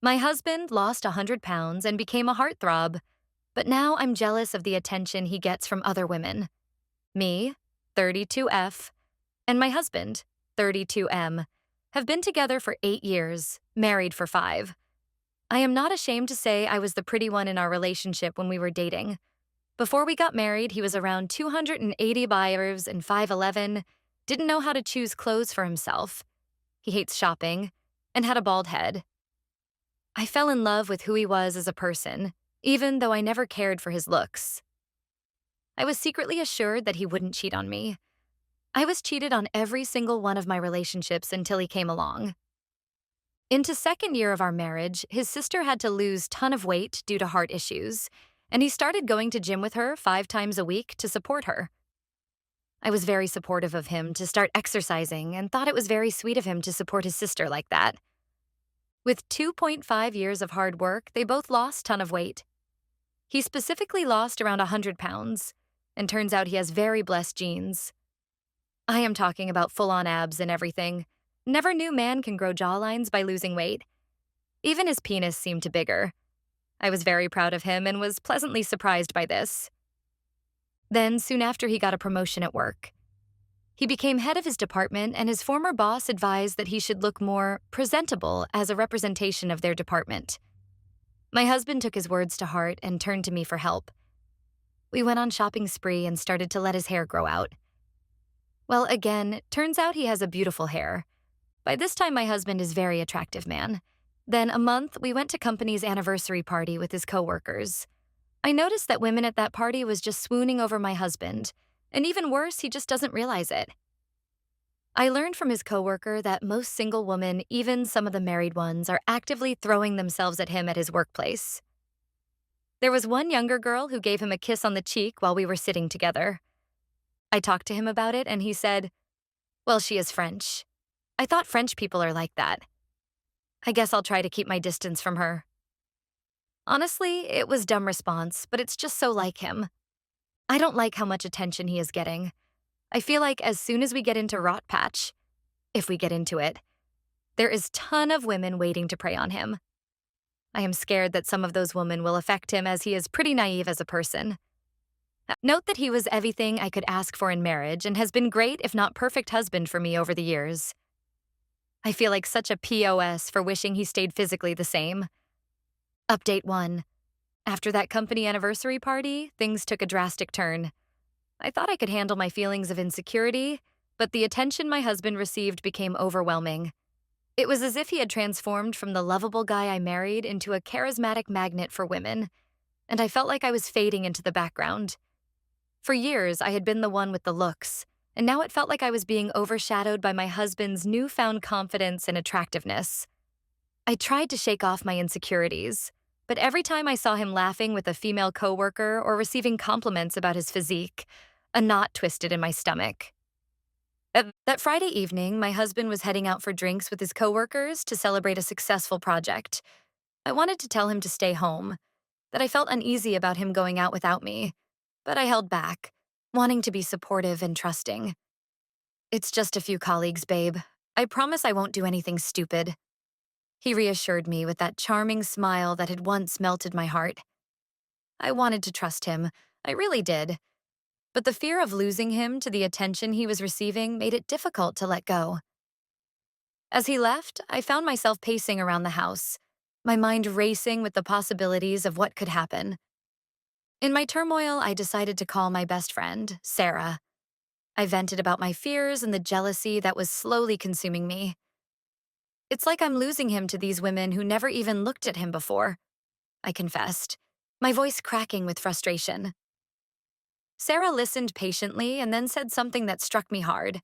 My husband lost 100 pounds and became a heartthrob, but now I'm jealous of the attention he gets from other women. Me, 32F, and my husband, 32M, have been together for 8 years, married for 5. I am not ashamed to say I was the pretty one in our relationship when we were dating. Before we got married, he was around 280 buyers and 5'11, didn't know how to choose clothes for himself. He hates shopping, and had a bald head. I fell in love with who he was as a person, even though I never cared for his looks. I was secretly assured that he wouldn't cheat on me. I was cheated on every single one of my relationships until he came along. Into second year of our marriage, his sister had to lose ton of weight due to heart issues, and he started going to gym with her 5 times a week to support her. I was very supportive of him to start exercising and thought it was very sweet of him to support his sister like that. With 2.5 years of hard work, they both lost ton of weight. He specifically lost around 100 pounds, and turns out he has very blessed genes. I am talking about full-on abs and everything. Never knew man can grow jawlines by losing weight. Even his penis seemed to bigger. I was very proud of him and was pleasantly surprised by this. Then, soon after, he got a promotion at work. He became head of his department, and his former boss advised that he should look more presentable as a representation of their department. My husband took his words to heart and turned to me for help. We went on shopping spree and started to let his hair grow out. Well, again, turns out he has a beautiful hair. By this time, my husband is a very attractive man. Then a month, we went to company's anniversary party with his coworkers. I noticed that women at that party was just swooning over my husband, and even worse, he just doesn't realize it. I learned from his coworker that most single women, even some of the married ones, are actively throwing themselves at him at his workplace. There was one younger girl who gave him a kiss on the cheek while we were sitting together. I talked to him about it, and he said, "Well, she is French. I thought French people are like that. I guess I'll try to keep my distance from her." Honestly, it was dumb response, but it's just so like him. I don't like how much attention he is getting. I feel like as soon as we get into Rot Patch, if we get into it, there is ton of women waiting to prey on him. I am scared that some of those women will affect him as he is pretty naive as a person. Note that he was everything I could ask for in marriage and has been great if not perfect husband for me over the years. I feel like such a POS for wishing he stayed physically the same. Update 1. After that company anniversary party, things took a drastic turn. I thought I could handle my feelings of insecurity, but the attention my husband received became overwhelming. It was as if he had transformed from the lovable guy I married into a charismatic magnet for women, and I felt like I was fading into the background. For years, I had been the one with the looks, and now it felt like I was being overshadowed by my husband's newfound confidence and attractiveness. I tried to shake off my insecurities, but every time I saw him laughing with a female coworker or receiving compliments about his physique, a knot twisted in my stomach. That Friday evening, my husband was heading out for drinks with his coworkers to celebrate a successful project. I wanted to tell him to stay home, that I felt uneasy about him going out without me, but I held back, wanting to be supportive and trusting. "It's just a few colleagues, babe. I promise I won't do anything stupid." He reassured me with that charming smile that had once melted my heart. I wanted to trust him. I really did. But the fear of losing him to the attention he was receiving made it difficult to let go. As he left, I found myself pacing around the house, my mind racing with the possibilities of what could happen. In my turmoil, I decided to call my best friend, Sarah. I vented about my fears and the jealousy that was slowly consuming me. "It's like I'm losing him to these women who never even looked at him before," I confessed, my voice cracking with frustration. Sarah listened patiently and then said something that struck me hard.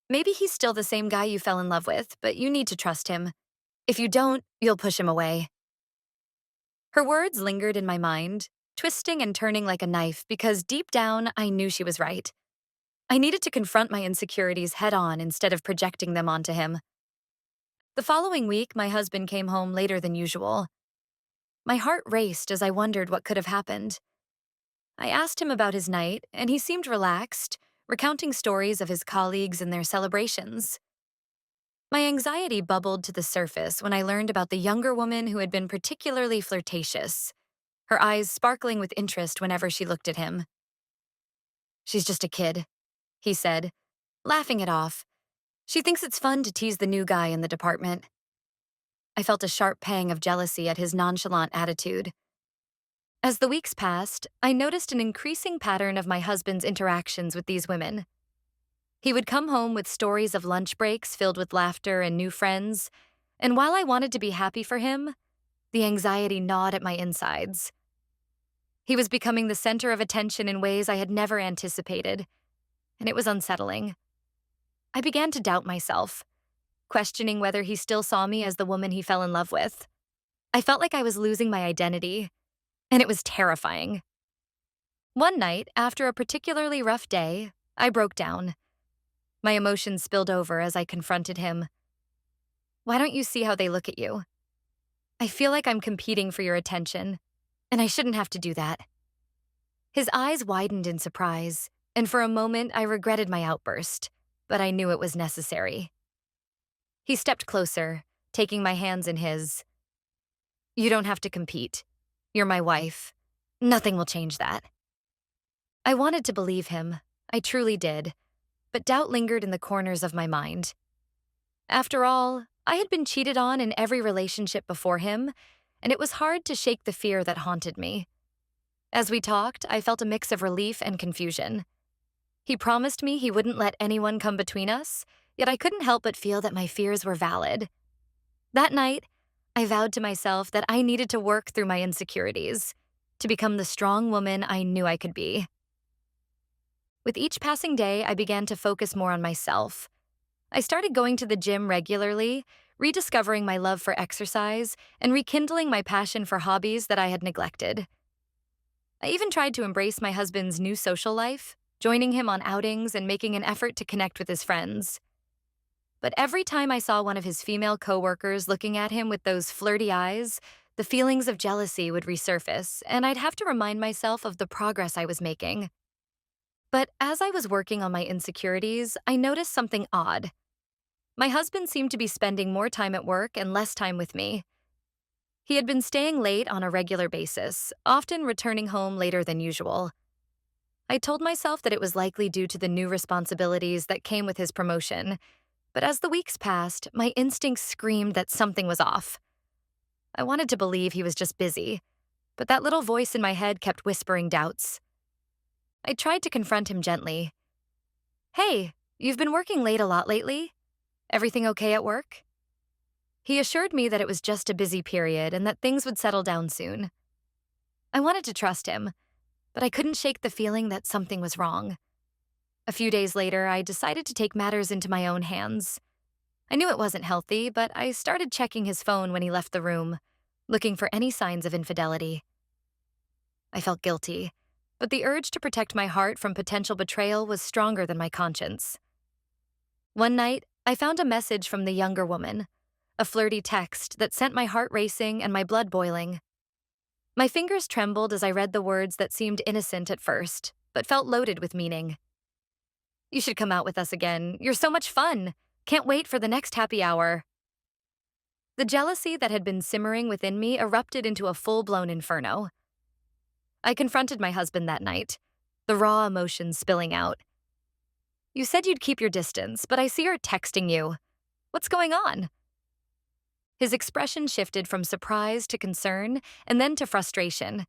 "Maybe he's still the same guy you fell in love with, but you need to trust him. If you don't, you'll push him away." Her words lingered in my mind, twisting and turning like a knife because deep down, I knew she was right. I needed to confront my insecurities head-on instead of projecting them onto him. The following week, my husband came home later than usual. My heart raced as I wondered what could have happened. I asked him about his night, and he seemed relaxed, recounting stories of his colleagues and their celebrations. My anxiety bubbled to the surface when I learned about the younger woman who had been particularly flirtatious, her eyes sparkling with interest whenever she looked at him. "She's just a kid," he said, laughing it off. "She thinks it's fun to tease the new guy in the department." I felt a sharp pang of jealousy at his nonchalant attitude. As the weeks passed, I noticed an increasing pattern of my husband's interactions with these women. He would come home with stories of lunch breaks filled with laughter and new friends, and while I wanted to be happy for him, the anxiety gnawed at my insides. He was becoming the center of attention in ways I had never anticipated, and it was unsettling. I began to doubt myself, questioning whether he still saw me as the woman he fell in love with. I felt like I was losing my identity, and it was terrifying. One night, after a particularly rough day, I broke down. My emotions spilled over as I confronted him. "Why don't you see how they look at you? I feel like I'm competing for your attention, and I shouldn't have to do that." His eyes widened in surprise, and for a moment I regretted my outburst, but I knew it was necessary. He stepped closer, taking my hands in his. "You don't have to compete. You're my wife. Nothing will change that." I wanted to believe him. I truly did, but doubt lingered in the corners of my mind. After all, I had been cheated on in every relationship before him, and it was hard to shake the fear that haunted me. As we talked, I felt a mix of relief and confusion. He promised me he wouldn't let anyone come between us, yet I couldn't help but feel that my fears were valid. That night, I vowed to myself that I needed to work through my insecurities to become the strong woman I knew I could be. With each passing day, I began to focus more on myself. I started going to the gym regularly, rediscovering my love for exercise, and rekindling my passion for hobbies that I had neglected. I even tried to embrace my husband's new social life, joining him on outings and making an effort to connect with his friends. But every time I saw one of his female coworkers looking at him with those flirty eyes, the feelings of jealousy would resurface, and I'd have to remind myself of the progress I was making. But as I was working on my insecurities, I noticed something odd. My husband seemed to be spending more time at work and less time with me. He had been staying late on a regular basis, often returning home later than usual. I told myself that it was likely due to the new responsibilities that came with his promotion, but as the weeks passed, my instincts screamed that something was off. I wanted to believe he was just busy, but that little voice in my head kept whispering doubts. I tried to confront him gently. "Hey, you've been working late a lot lately? Everything okay at work?" He assured me that it was just a busy period and that things would settle down soon. I wanted to trust him, but I couldn't shake the feeling that something was wrong. A few days later, I decided to take matters into my own hands. I knew it wasn't healthy, but I started checking his phone when he left the room, looking for any signs of infidelity. I felt guilty, but the urge to protect my heart from potential betrayal was stronger than my conscience. One night, I found a message from the younger woman, a flirty text that sent my heart racing and my blood boiling. My fingers trembled as I read the words that seemed innocent at first, but felt loaded with meaning. "You should come out with us again. You're so much fun. Can't wait for the next happy hour." The jealousy that had been simmering within me erupted into a full-blown inferno. I confronted my husband that night, the raw emotions spilling out. "You said you'd keep your distance, but I see her texting you. What's going on?" His expression shifted from surprise to concern and then to frustration.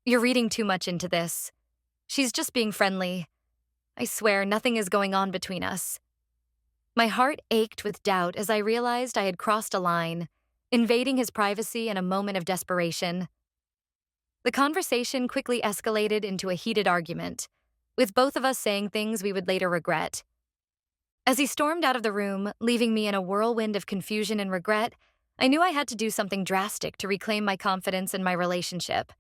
"You're reading too much into this. She's just being friendly. I swear nothing is going on between us." My heart ached with doubt as I realized I had crossed a line, invading his privacy in a moment of desperation. The conversation quickly escalated into a heated argument, with both of us saying things we would later regret. As he stormed out of the room, leaving me in a whirlwind of confusion and regret, I knew I had to do something drastic to reclaim my confidence in my relationship.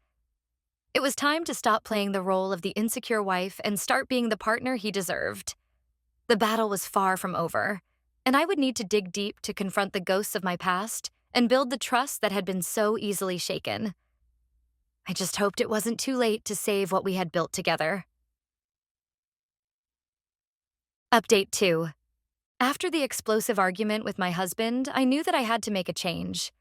It was time to stop playing the role of the insecure wife and start being the partner he deserved. The battle was far from over, and I would need to dig deep to confront the ghosts of my past and build the trust that had been so easily shaken. I just hoped it wasn't too late to save what we had built together. Update 2. After the explosive argument with my husband, I knew that I had to make a change.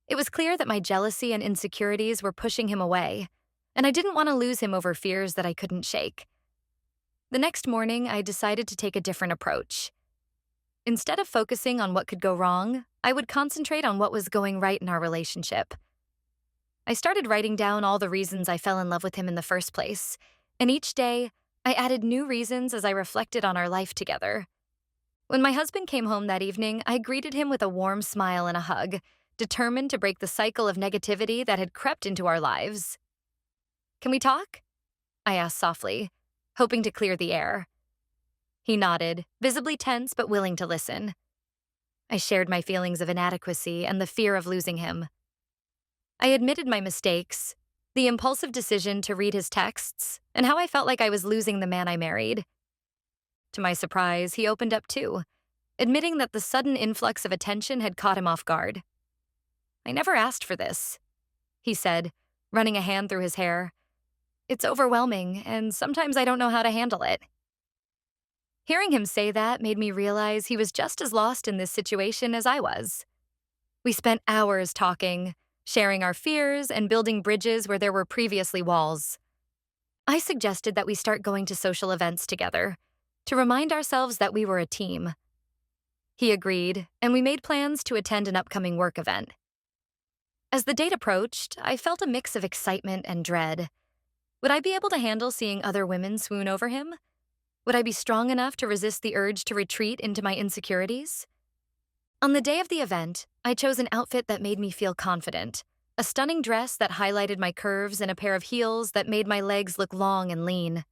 It was clear that my jealousy and insecurities were pushing him away, and I didn't want to lose him over fears that I couldn't shake. The next morning, I decided to take a different approach. Instead of focusing on what could go wrong, I would concentrate on what was going right in our relationship. I started writing down all the reasons I fell in love with him in the first place, and each day, I added new reasons as I reflected on our life together. When my husband came home that evening, I greeted him with a warm smile and a hug, determined to break the cycle of negativity that had crept into our lives. "Can we talk?" I asked softly, hoping to clear the air. He nodded, visibly tense but willing to listen. I shared my feelings of inadequacy and the fear of losing him. I admitted my mistakes, the impulsive decision to read his texts, and how I felt like I was losing the man I married. To my surprise, he opened up too, admitting that the sudden influx of attention had caught him off guard. "I never asked for this," he said, running a hand through his hair. "It's overwhelming, and sometimes I don't know how to handle it." Hearing him say that made me realize he was just as lost in this situation as I was. We spent hours talking, sharing our fears and building bridges where there were previously walls. I suggested that we start going to social events together, to remind ourselves that we were a team. He agreed, and we made plans to attend an upcoming work event. As the date approached, I felt a mix of excitement and dread. Would I be able to handle seeing other women swoon over him? Would I be strong enough to resist the urge to retreat into my insecurities? On the day of the event, I chose an outfit that made me feel confident, a stunning dress that highlighted my curves and a pair of heels that made my legs look long and lean.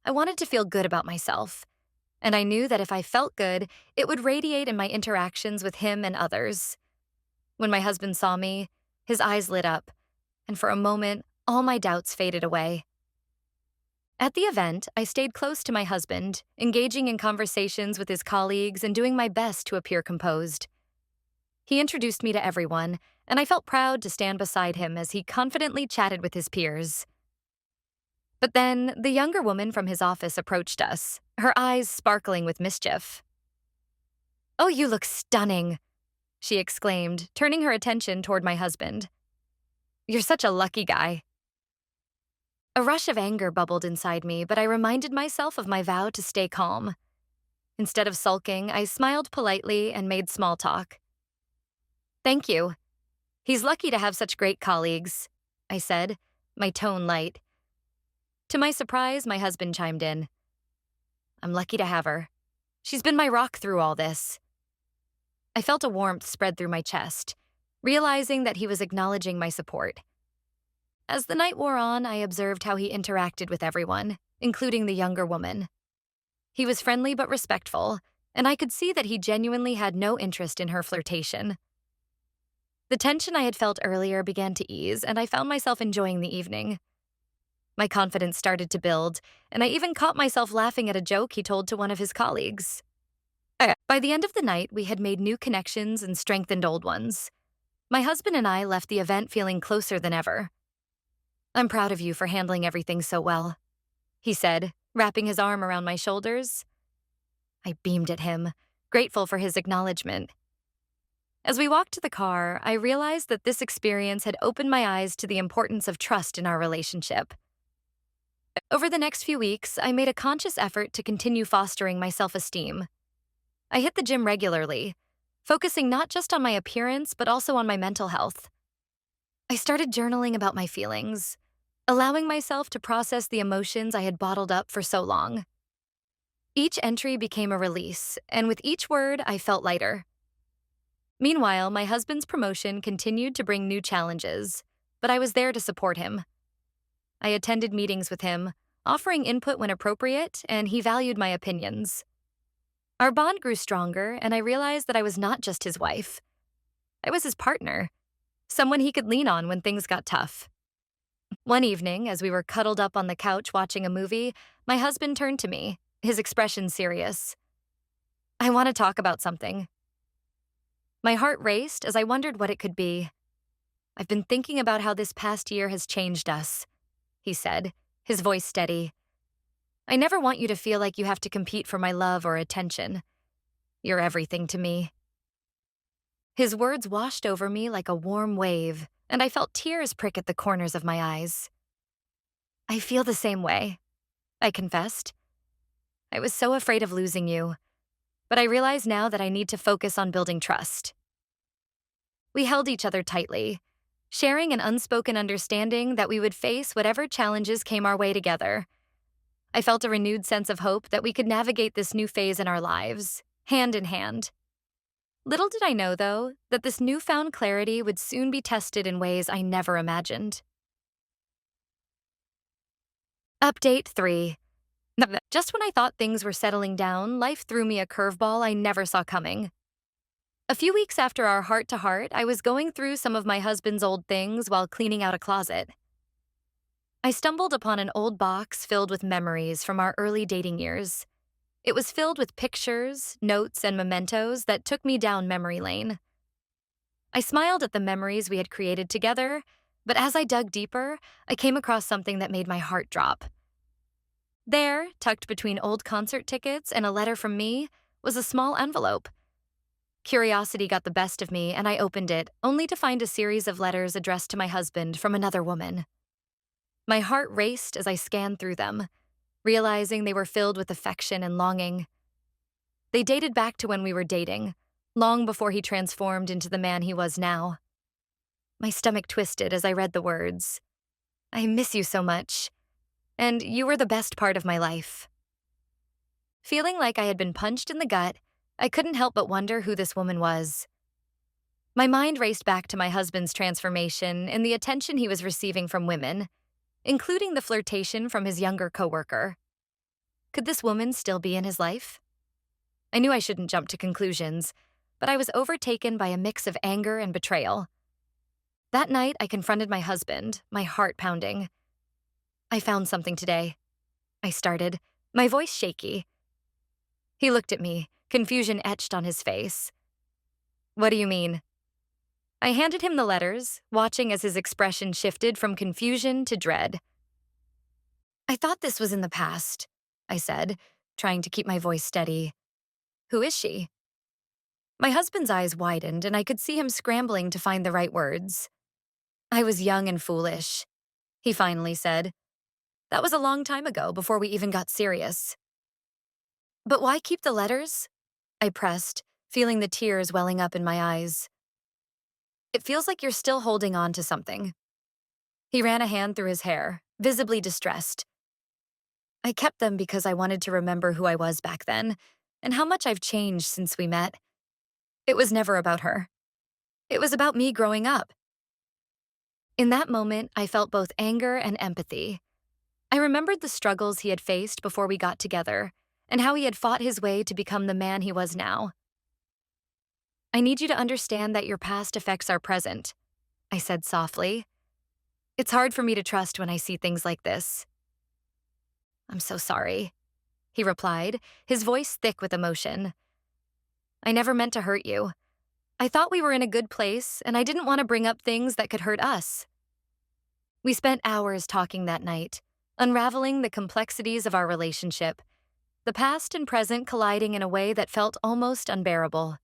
I wanted to feel good about myself, and I knew that if I felt good, it would radiate in my interactions with him and others. When my husband saw me, his eyes lit up, and for a moment, all my doubts faded away. At the event, I stayed close to my husband, engaging in conversations with his colleagues and doing my best to appear composed. He introduced me to everyone, and I felt proud to stand beside him as he confidently chatted with his peers. But then, the younger woman from his office approached us, her eyes sparkling with mischief. "Oh, you look stunning," she exclaimed, turning her attention toward my husband. "You're such a lucky guy." A rush of anger bubbled inside me, but I reminded myself of my vow to stay calm. Instead of sulking, I smiled politely and made small talk. "Thank you. He's lucky to have such great colleagues," I said, my tone light. To my surprise, my husband chimed in. "I'm lucky to have her. She's been my rock through all this." I felt a warmth spread through my chest, realizing that he was acknowledging my support. As the night wore on, I observed how he interacted with everyone, including the younger woman. He was friendly but respectful, and I could see that he genuinely had no interest in her flirtation. The tension I had felt earlier began to ease, and I found myself enjoying the evening. My confidence started to build, and I even caught myself laughing at a joke he told to one of his colleagues. By the end of the night, we had made new connections and strengthened old ones. My husband and I left the event feeling closer than ever. "I'm proud of you for handling everything so well," he said, wrapping his arm around my shoulders. I beamed at him, grateful for his acknowledgement. As we walked to the car, I realized that this experience had opened my eyes to the importance of trust in our relationship. Over the next few weeks, I made a conscious effort to continue fostering my self-esteem. I hit the gym regularly, focusing not just on my appearance but also on my mental health. I started journaling about my feelings, allowing myself to process the emotions I had bottled up for so long. Each entry became a release, and with each word, I felt lighter. Meanwhile, my husband's promotion continued to bring new challenges, but I was there to support him. I attended meetings with him, offering input when appropriate, and he valued my opinions. Our bond grew stronger, and I realized that I was not just his wife. I was his partner, someone he could lean on when things got tough. One evening, as we were cuddled up on the couch watching a movie, my husband turned to me, his expression serious. "I want to talk about something." My heart raced as I wondered what it could be. "I've been thinking about how this past year has changed us," he said, his voice steady. "I never want you to feel like you have to compete for my love or attention. You're everything to me." His words washed over me like a warm wave, and I felt tears prick at the corners of my eyes. "I feel the same way," I confessed. "I was so afraid of losing you, but I realize now that I need to focus on building trust." We held each other tightly, sharing an unspoken understanding that we would face whatever challenges came our way together. I felt a renewed sense of hope that we could navigate this new phase in our lives, hand in hand. Little did I know, though, that this newfound clarity would soon be tested in ways I never imagined. Update 3. Just when I thought things were settling down, life threw me a curveball I never saw coming. A few weeks after our heart-to-heart, I was going through some of my husband's old things while cleaning out a closet. I stumbled upon an old box filled with memories from our early dating years. It was filled with pictures, notes, and mementos that took me down memory lane. I smiled at the memories we had created together, but as I dug deeper, I came across something that made my heart drop. There, tucked between old concert tickets and a letter from me, was a small envelope. Curiosity got the best of me, and I opened it, only to find a series of letters addressed to my husband from another woman. My heart raced as I scanned through them, realizing they were filled with affection and longing. They dated back to when we were dating, long before he transformed into the man he was now. My stomach twisted as I read the words. "I miss you so much, and you were the best part of my life." Feeling like I had been punched in the gut, I couldn't help but wonder who this woman was. My mind raced back to my husband's transformation and the attention he was receiving from women, including the flirtation from his younger coworker. Could this woman still be in his life? I knew I shouldn't jump to conclusions, but I was overtaken by a mix of anger and betrayal. That night, I confronted my husband, my heart pounding. "I found something today," I started, my voice shaky. He looked at me, confusion etched on his face. "What do you mean?" I handed him the letters, watching as his expression shifted from confusion to dread. "I thought this was in the past," I said, trying to keep my voice steady. "Who is she?" My husband's eyes widened, and I could see him scrambling to find the right words. "I was young and foolish," he finally said. "That was a long time ago, before we even got serious." "But why keep the letters?" I pressed, feeling the tears welling up in my eyes. "It feels like you're still holding on to something." He ran a hand through his hair, visibly distressed. "I kept them because I wanted to remember who I was back then, and how much I've changed since we met. It was never about her. It was about me growing up." In that moment, I felt both anger and empathy. I remembered the struggles he had faced before we got together, and how he had fought his way to become the man he was now. "I need you to understand that your past affects our present," I said softly. "It's hard for me to trust when I see things like this." "I'm so sorry," he replied, his voice thick with emotion. "I never meant to hurt you. I thought we were in a good place, and I didn't want to bring up things that could hurt us." We spent hours talking that night, unraveling the complexities of our relationship, the past and present colliding in a way that felt almost unbearable.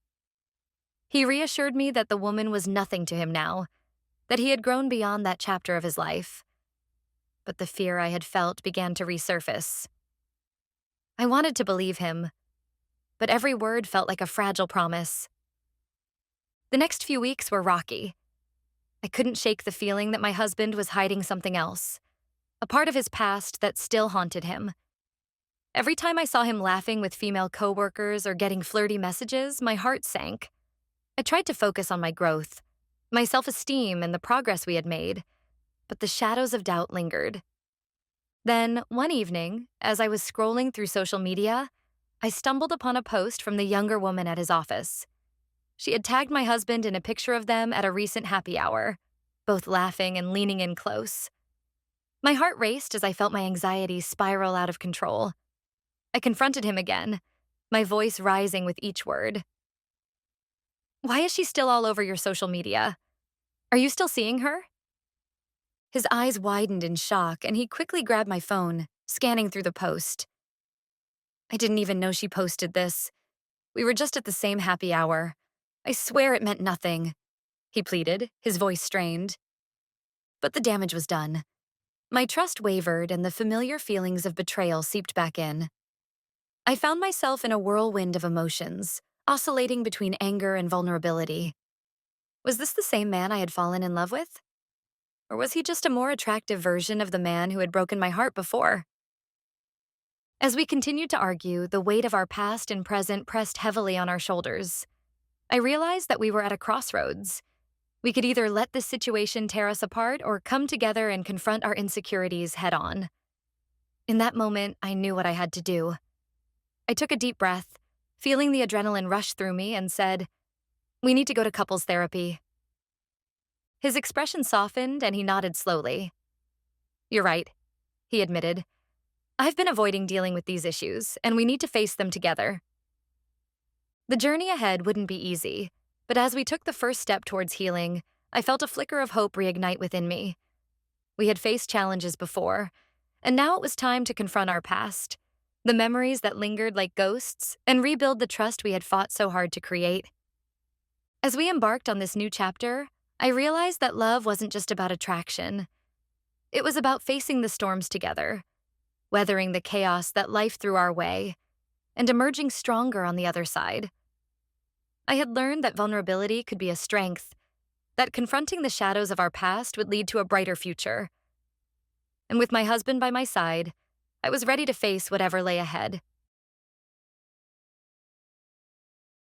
He reassured me that the woman was nothing to him now, that he had grown beyond that chapter of his life. But the fear I had felt began to resurface. I wanted to believe him, but every word felt like a fragile promise. The next few weeks were rocky. I couldn't shake the feeling that my husband was hiding something else, a part of his past that still haunted him. Every time I saw him laughing with female coworkers or getting flirty messages, my heart sank. I tried to focus on my growth, my self-esteem, and the progress we had made, but the shadows of doubt lingered. Then, one evening, as I was scrolling through social media, I stumbled upon a post from the younger woman at his office. She had tagged my husband in a picture of them at a recent happy hour, both laughing and leaning in close. My heart raced as I felt my anxiety spiral out of control. I confronted him again, my voice rising with each word. "Why is she still all over your social media? Are you still seeing her?" His eyes widened in shock, and he quickly grabbed my phone, scanning through the post. "I didn't even know she posted this. We were just at the same happy hour. I swear it meant nothing, he pleaded, his voice strained. But the damage was done. My trust wavered and the familiar feelings of betrayal seeped back in. I found myself in a whirlwind of emotions, oscillating between anger and vulnerability. Was this the same man I had fallen in love with? Or was he just a more attractive version of the man who had broken my heart before? As we continued to argue, the weight of our past and present pressed heavily on our shoulders. I realized that we were at a crossroads. We could either let this situation tear us apart or come together and confront our insecurities head on. In that moment, I knew what I had to do. I took a deep breath, feeling the adrenaline rush through me, and said, "We need to go to couples therapy." His expression softened and he nodded slowly. "You're right," he admitted. "I've been avoiding dealing with these issues, and we need to face them together." The journey ahead wouldn't be easy, but as we took the first step towards healing, I felt a flicker of hope reignite within me. We had faced challenges before, and now it was time to confront our past, the memories that lingered like ghosts, and rebuild the trust we had fought so hard to create. As we embarked on this new chapter, I realized that love wasn't just about attraction. It was about facing the storms together, weathering the chaos that life threw our way, and emerging stronger on the other side. I had learned that vulnerability could be a strength, that confronting the shadows of our past would lead to a brighter future. And with my husband by my side, I was ready to face whatever lay ahead.